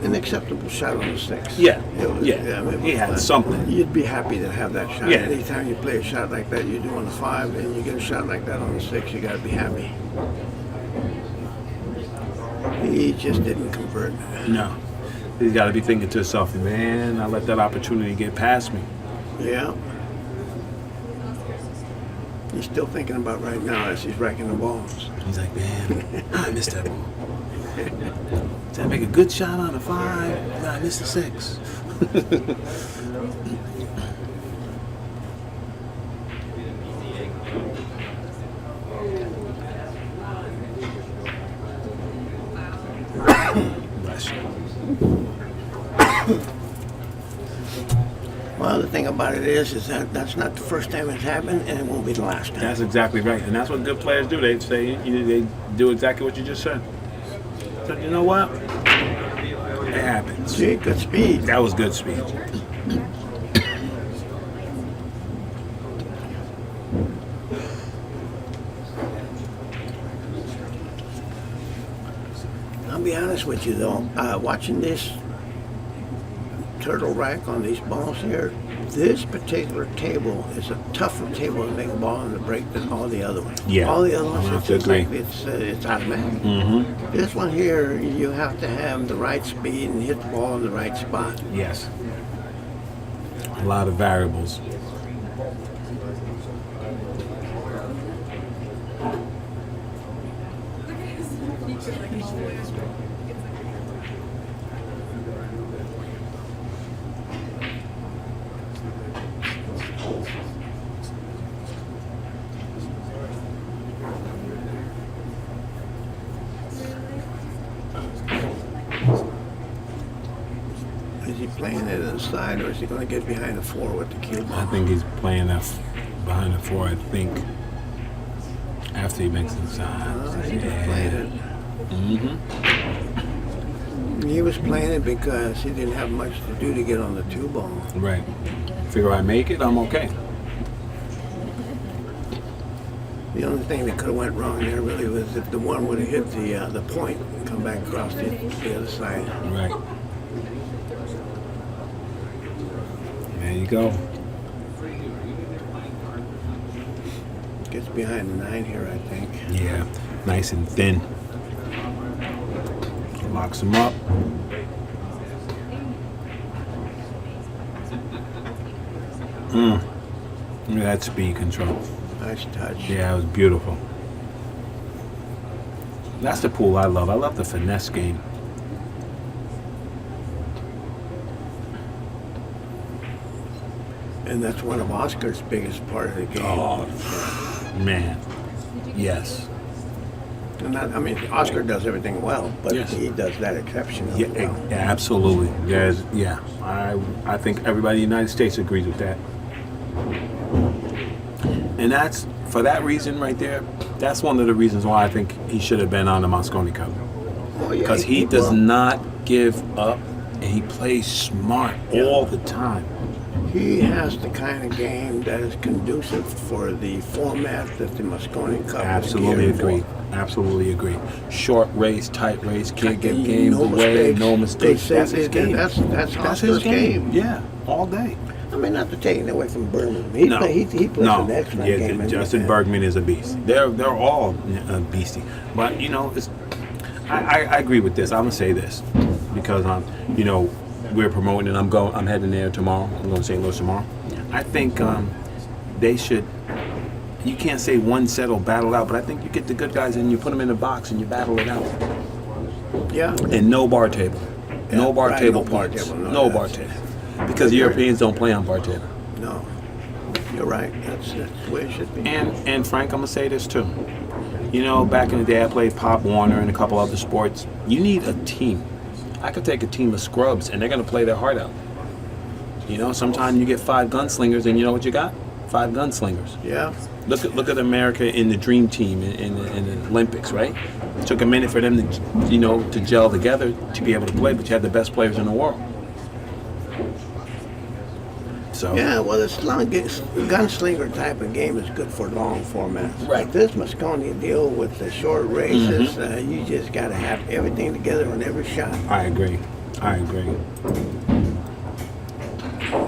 an acceptable shot on the 6. Yeah. It was, Yeah. I mean, it He was had fun. something. You'd be happy to have that shot. Yeah. Anytime you play a shot like that, you do on the 5, and you get a shot like that on the 6, you got to be happy. He just didn't convert. No. He's got to be thinking to himself, man, I let that opportunity get past me. Yeah. He's still thinking about right now as he's racking the balls. He's like, man, I missed that ball. Did I make a good shot on the 5? No, I missed the 6. Bless you. Well, the thing about it is that that's not the first time it's happened, and it won't be the last time. That's exactly right. And that's what good players do. They say, they do exactly what you just said. So, you know what? It happens. See, good speed. That was good speed. I'll be honest with you though, watching this turtle rack on these balls here, this particular table is a tougher table to make a ball in the break than all the other ones. Yeah, All the other ones, I have it's to just agree. like it's automatic. Mm-hmm. This one here, you have to have the right speed and hit the ball in the right spot. Yes. A lot of variables. Is he playing it inside, or is he going to get behind the 4 with the cue ball? I think he's playing that behind the 4, I think, after he makes it inside. He was playing it. Mm-hmm. He was playing it because he didn't have much to do to get on the 2 ball. Right. Figure I make it, I'm okay. The only thing that could have went wrong there really was if the 1 would have hit the point and come back across the other side. Right. There you go. Okay, gets behind the 9 here, I think. Yeah, nice and thin. Locks him up. Look at that speed control. Nice touch. Yeah, it was beautiful. That's the pool I love. I love the finesse game. And that's one of Oscar's biggest part of the game. Oh, man. Yes. And that, I mean, Oscar does everything well, but Yes. he does that exceptionally Yeah, well. absolutely. I think everybody in the United States agrees with that. And that's, for that reason right there, that's one of the reasons why I think he should have been on the Mosconi Cup. Oh, yeah, Because he does well, not give up, and he plays smart all the time. He has the kind of game that is conducive for the format that the Mosconi Cup Absolutely is geared agree. for. Absolutely agree. Short race, tight race, can't give No games away, mistakes. no mistakes. They say That's his game. That's That's Oscar's his game. game. Yeah, all day. I mean, not to take it away from Berman. He No, plays no. an excellent Yeah, game. in Justin defense. Bergman is a beast. They're all beastie. But you know, I agree with this. I'm gonna say this because we're promoting and I'm heading there tomorrow. I'm going to St. Louis tomorrow. I think they should. You can't say one set will battle out, but I think you get the good guys and you put them in a box and you battle it out. Yeah. And no bar table. No Yeah, bar right, table no bar points. table, no, No that's- bar table. Because Europeans don't play on bar table. No. You're right. That's the way it should be. And Frank, I'm gonna say this too. You know, back in the day, I played Pop Warner and a couple other sports. You need a team. I could take a team of scrubs, and they're gonna play their heart out. You know, sometimes you get 5 gunslingers, and you know what you got? 5 gunslingers. Yeah. Look at America in the Dream Team in the Olympics, right? It took a minute for them to gel together to be able to play, but you had the best players in the world. So Yeah, well, this gunslinger type of game is good for long formats. Right. Like this Mosconi deal with the short races, you just got to have everything together on every shot. I agree.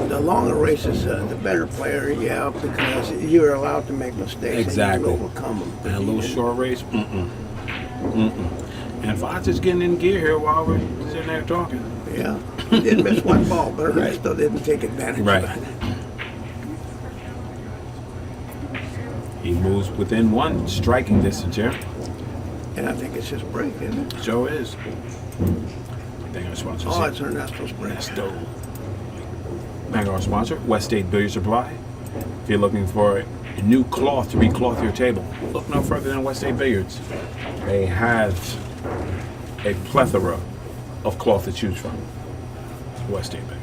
The longer races, the better player, yeah, because you're allowed to make mistakes Exactly. and you can overcome them. And a little short race, And Fach is getting in gear here while we're sitting there talking. Yeah, he didn't miss one ball, but Ernesto didn't take advantage Right. of it. He moves within 1 striking distance here. And I think it's his break, isn't it? Joe is. Thank our sponsor. Oh, it's Ernesto's break. Ernesto. Thank our sponsor, West State Billiard Supply. If you're looking for a new cloth to recloth your table, look no further than West State Billiards. They have a plethora of cloth to choose from. West State Billiards.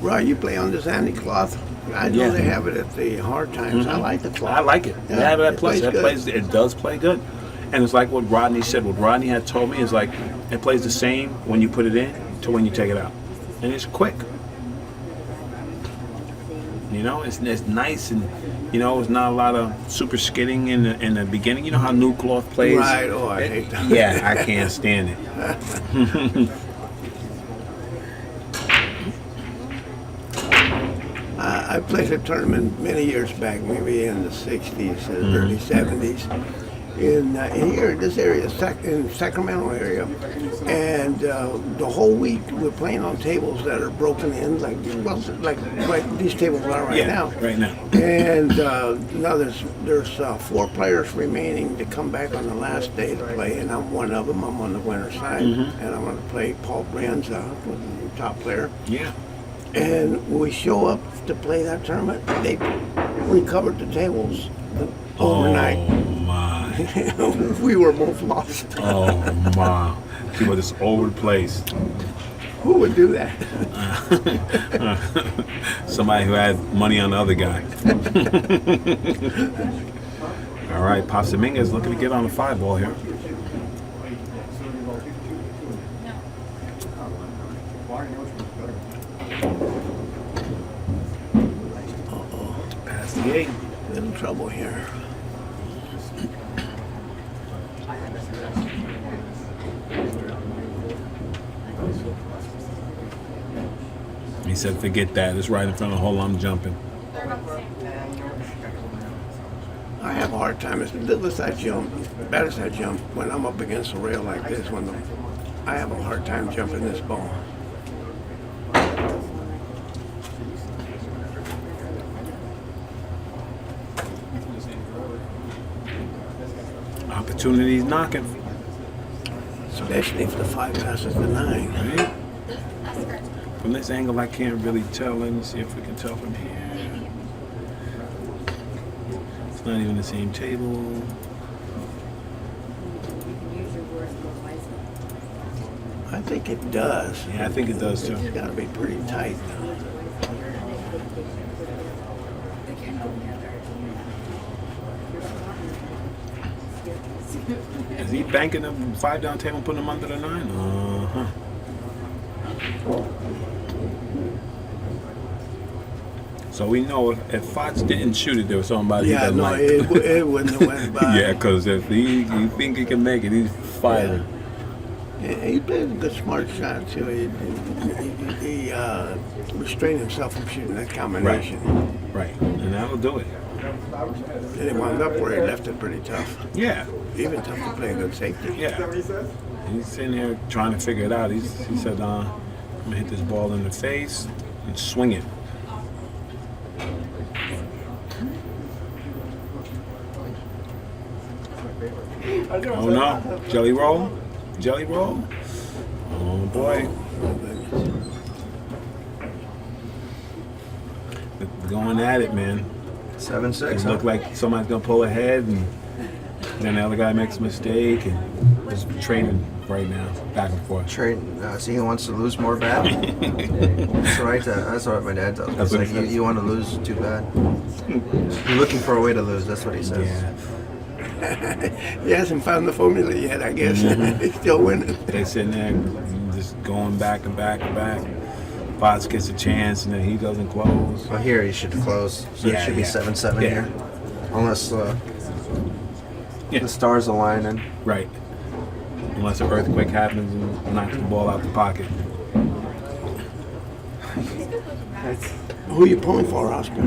Right, you play on this anti-cloth. I know Yeah. they have it at the hard times. I like the cloth. I like it. Yeah, They have that it plus. plays That good. plays. It does play good. And it's like what Rodney said. What Rodney had told me is like it plays the same when you put it in to when you take it out, and it's quick. You know, it's nice and it's not a lot of super skidding in the beginning. You know how new cloth plays. Right, oh, I hate that. Yeah, I can't stand it. I played a tournament many years back, maybe in the 60s, early 70s, in here, this area, in Sacramento area. And the whole week we're playing on tables that are broken in, like these tables are right now. Right now. And now there's 4 players remaining to come back on the last day to play, and I'm one of them. I'm on the winner's side, and I'm going to play Paul Brienza, the top player. Yeah. And we show up to play that tournament. They recovered the tables overnight. Oh my. We were both lost. Oh my. See what it's over the place. Who would do that? Somebody who had money on the other guy. All right, Pops Dominguez looking to get on the 5 ball here. Past the 8. Little trouble here. He said, forget that. It's right in front of the hole. I'm jumping. I have a hard time. As little as I jump, bad as I jump, when I'm up against a rail like this, I have a hard time jumping this ball. Opportunities knocking. Especially if the 5 passes the 9. Right? From this angle, I can't really tell. Let me see if we can tell from here. It's not even the same table. I think it does. Yeah, I think it does too. It's got to be pretty tight. Is he banking the 5 down table and putting them under the 9? Uh-huh. So we know if Fach didn't shoot it, there was somebody Yeah, that no, liked it wouldn't have went by. Yeah, because if he think he can make it, he's firing. Yeah, he played a good, smart shot too. He restrained himself from shooting that combination. Right, and that'll do it. And it wound up where he left it pretty tough. Yeah, Even tough to play a good safety. yeah. He's sitting here trying to figure it out. He said, I'm going to hit this ball in the face and swing it. Oh no, jelly roll? Jelly roll? Oh boy. They're going at it, man. 7-6. It looked like somebody's gonna pull ahead, and then the other guy makes a mistake, and just trading right now, back and forth. Trade. See, he wants to lose more bad. That's what my dad tells me. That's It's what like he says. you want to lose too bad. You're looking for a way to lose. That's what he says. Yeah, He hasn't found the formula yet, I guess. He's still winning. they sitting there just going back and back and back. Fach gets a chance, and then he doesn't close. Well, here he should close. So Yeah, it should be yeah. 7-7 Yeah. here, unless Yeah. the stars align and Right. Unless an earthquake happens and knocks the ball out the pocket. Who are you pulling for, Oscar?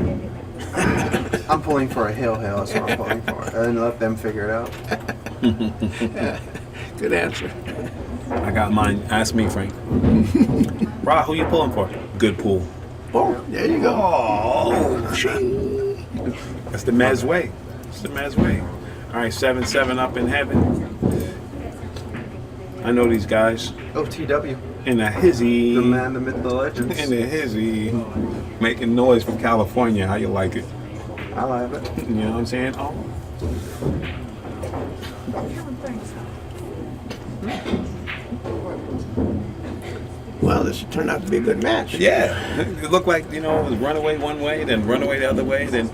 I'm pulling for a hill. That's what I'm pulling for, and let them figure it out. Good answer. I got mine. Ask me, Frank. Ra, who you pulling for? Good pool. Oh, there you go. Oh, that's the Mez way. It's the Mez way. All right, 7-7 up in heaven. I know these guys. OTW, In a hizzy. the man, the myth, the legends. In a hizzy. Making noise from California. How you like it? I like it. You know what I'm saying? Oh. Well, this turned out to be a good match. Yeah. It looked like, it was run away one way, then run away the other way, then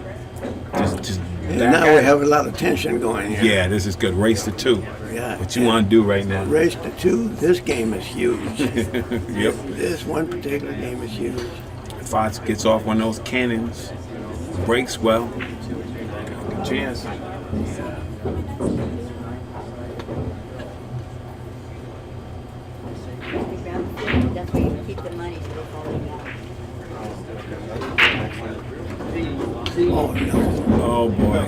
just And back now at we it. have a lot of tension going here. Yeah, this is good. Race to 2. Yeah. What you want to do right now? Race to 2. This game is huge. Yep. This one particular game is huge. Fach gets off one of those cannons, breaks well. Good chance. That's where you keep the money so it'll fall out. Oh, no. Oh boy.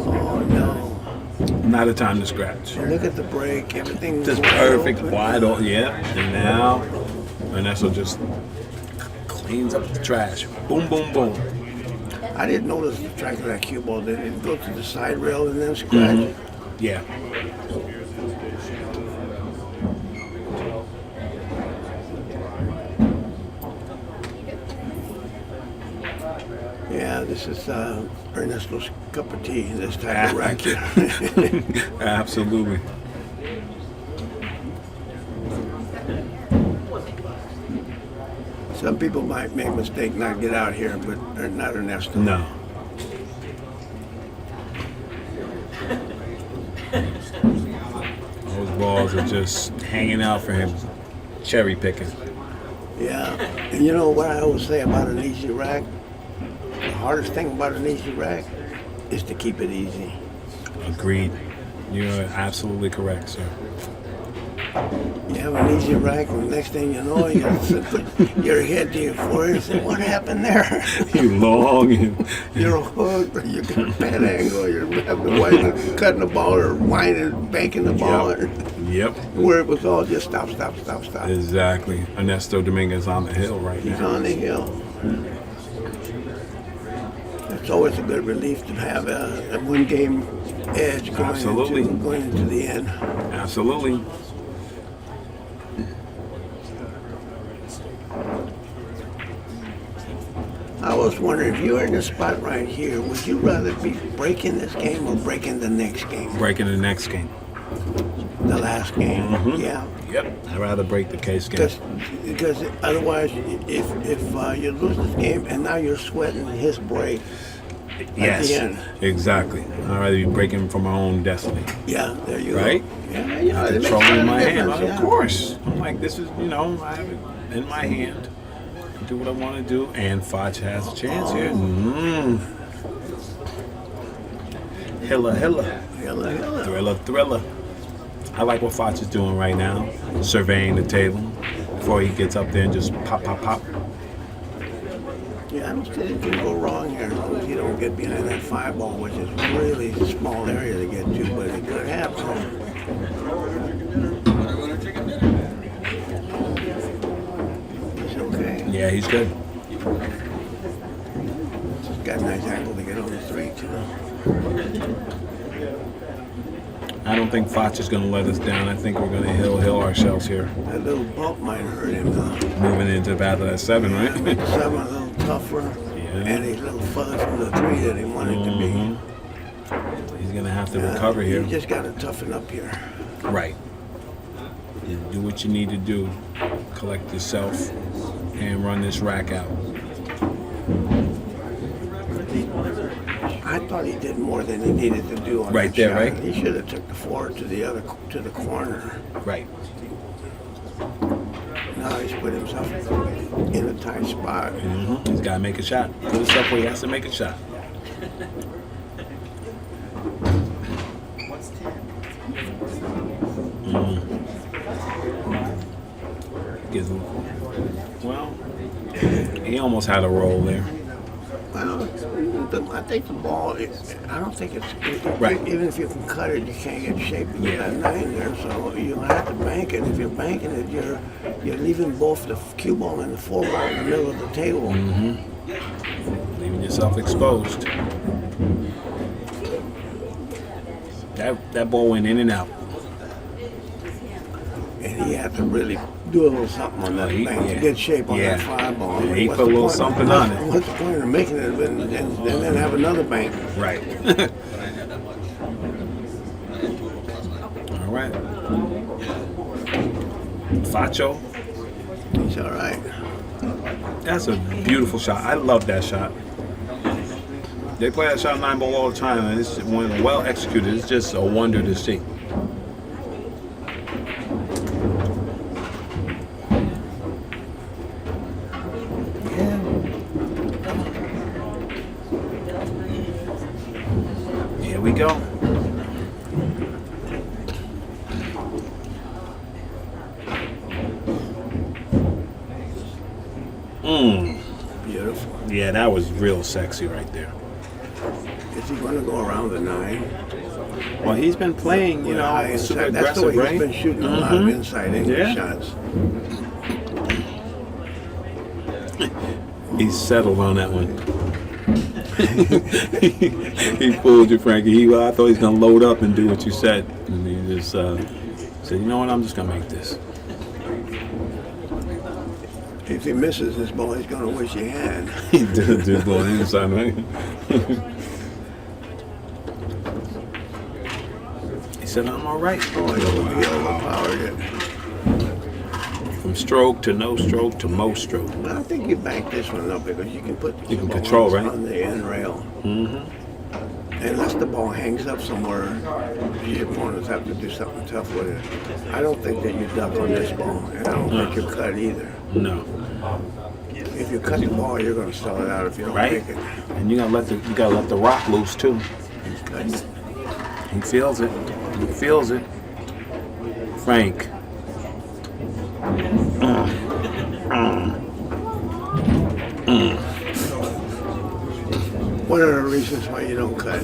Oh, no. Not a time to scratch. Look at the break. Everything's Just wide perfect, open. wide open. Yeah. And now Ernesto just cleans up the trash. Boom, boom, boom. I didn't notice the track of that cue ball. Did it go to the side rail and then scratch? Yeah. Yeah, this is Ernesto's cup of tea, this type of rack here. Absolutely. Some people might make a mistake not get out here, but not Ernesto. No. Those balls are just hanging out for him, cherry picking. Yeah, and you know what I always say about an easy rack? The hardest thing about an easy rack is to keep it easy. Agreed. You're absolutely correct, sir. You have an easy rack, and the next thing you know, you put your head to your forehead and say, what happened there? You long and You're hooked, or you got a bad angle, you're having to cutting the ball or winding, banking the ball. Yep. Where it was all just stop, stop, stop, stop. Exactly. Ernesto Dominguez on the hill right He's now. on the hill. It's always a good relief to have a one-game edge Absolutely. going into the end. Absolutely. I was wondering, if you were in this spot right here, would you rather be breaking this game or breaking the next game? Breaking the next game. The last game, Mm-hmm. yeah. Yep. I'd rather break the case game. Because otherwise, if you lose this game and now you're sweating his break, Yes. the end. Exactly. I'd rather be breaking from my own destiny. yeah, there you Right? go. Yeah, yeah. it makes Control a in my hand. difference, yeah. Of course. I'm like, this is, I have it in my hand. Do what I want to do. And Fach has a chance here. Hilla. Hella. Thriller. I like what Fach is doing right now. Surveying the table before he gets up there and just pop. Yeah, I don't think it can go wrong here as long as you don't get behind that 5-ball, which is a really small area to get to, but it could happen. He's okay. Yeah, he's good. He's got a nice angle to get on the 3, too. I don't think Fach is going to let us down. I think we're going to hill ourselves here. That little bump might hurt him, though. Moving into the battle at 7, right? 7 a little tougher, and he's a little further from the 3 that he wanted to be. He's going to have to recover here. You just got to toughen up here. Right. You do what you need to do. Collect yourself and run this rack out. I thought he did more than he needed to do on Right that there, shot. right? He should have took the 4 to the corner. Right. Now he's put himself in a tight spot. He's got to make a shot. Put himself where he has to make a shot. Gives him. Well, he almost had a roll there. Well, I think the ball, I don't think it's, Right. even if you can cut it, you can't get shape to get Yeah. that 9 there, so you have to bank it. If you're banking it, you're leaving both the cue ball and the 4 ball in the middle of the table. Leaving yourself exposed. That ball went in and out. And he had to really do a little something on that He- bank yeah. to get shape on Yeah. that 5 ball. Yeah, he What's put a the little point? something on it. What's the point of making it and then have another bank? Right. All right. Facho. He's all right. That's a beautiful shot. I love that shot. They play that shot 9 ball all the time, and it's when well executed. It's just a wonder to see. Here we go. Beautiful. Yeah, that was real sexy right there. Is he going to go around the 9? Well, he's been playing, High super inside. That's the aggressive, way right? he's been shooting a lot of inside English Yeah. shots. He settled on that one. He fooled you, Frankie. I thought he was going to load up and do what you said. And he just said, you know what, I'm just going to make this. If he misses this ball, he's going to wish he had. He did go inside, right? He said, I'm all right. Oh, he overpowered it. From stroke to no stroke to most stroke. But I think you bank this one up because you can put the You can ball control, right? on the end rail. Unless the ball hangs up somewhere, your opponents have to do something tough with it. I don't think that you duck on this ball, and I don't think you cut either. No. If you cut the ball, you're going to sell it out if you don't Right? make it. And you gotta let the rock loose too. He's cutting it. He feels it. He feels it. Frank, One of the reasons why you don't cut.